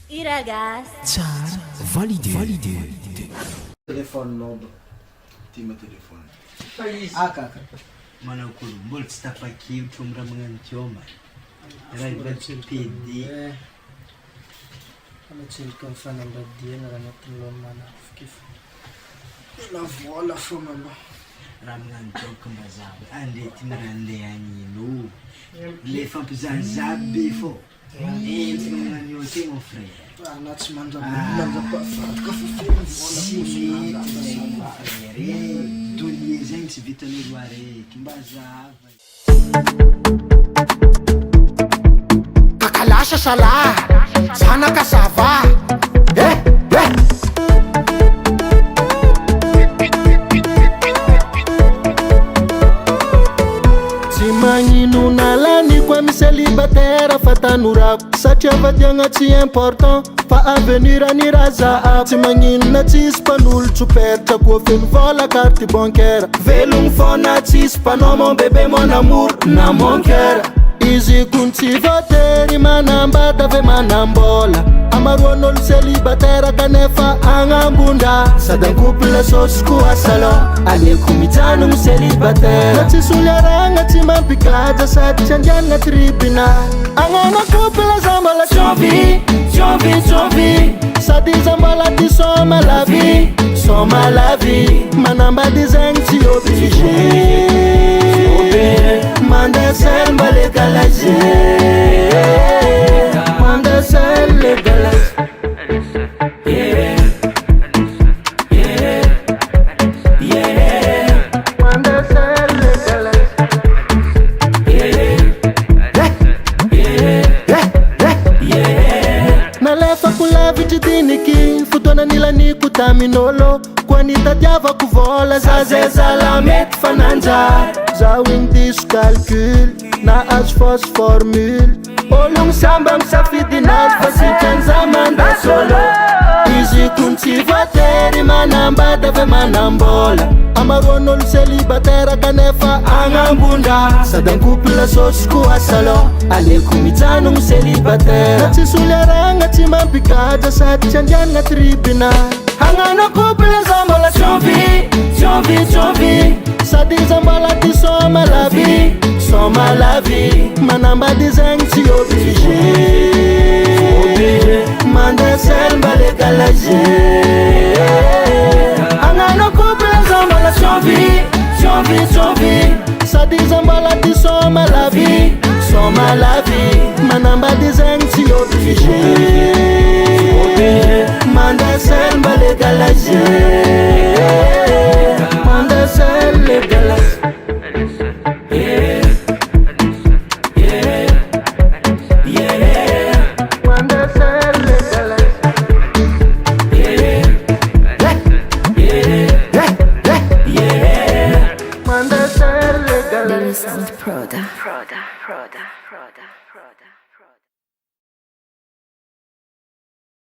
I ragazzi. Tsara, validé. Telefononao Tima telefony. Fa izy akaka manao kory mbola tsy tapa-kevitra amin'ny raha magnano tioma raha ivatsy PD anatselika mifanambadiana raha anatin'ny loha manafiky la vola fo maloha raha magnano tioka mba zaho andetiny raha andeha agnino le fampizahazaha be fô entina magnano io ke mon frère ana tsy mandrapahafatka fofeny sy mety zegny frère donie zegny tsy vitan'olo araiky mba zava kakalasa sala zanaka sava tsy magnino nalany koa misy célibataire fa tanorako satria vadiagna tsy important fa avenir any raha zaha tsy magninona tsisy mpanolo pertra koa feno vola carte bancaire velogno fona tsisy mpanao mon bébé mon amour na mon cœur izy kun tsy voatery manambady ave manambola amaroan'olo célibataire kanefa agnambondra sady ankouple sosy koa salon aleko mijanogno célibataire na tsisy oliaragna tsy mampikaja sady tsy andianagna tribunal agnano couple za mbola tionvie sady za mbola ty soma la vie manambady zegny tsy obligé manda sel mba legalize manda sel legalize manda sel legalize nalefa kulavitry diniky fotoana nilaniko tamin'olo koa nitadiavako vola za zay zala mety fananjary zaho igny diso calcul na azo fosy formule ologno samba misafidy nazy fa sikanza manda solo izy kun tsy voatery manambady ave manambola amaroan'olo célibataire kanefa agnambondra sady ankouple sosy koa salon aleko mijanogno célibataire na tsisy oliaragna tsy mampikaja sady tsy andianagna tribunal hagnano couple za mbola tionvie sady za mbola ty soma la vie manambady zegny tsy obligé manda sel mba legalize hagnano couple za mbola tionvie sady za mbola ty soma la vie manambady zegny tsy obligé manda sel mba legalize manda sel legalize manda sel legalize manda sel legalize Sound Proda.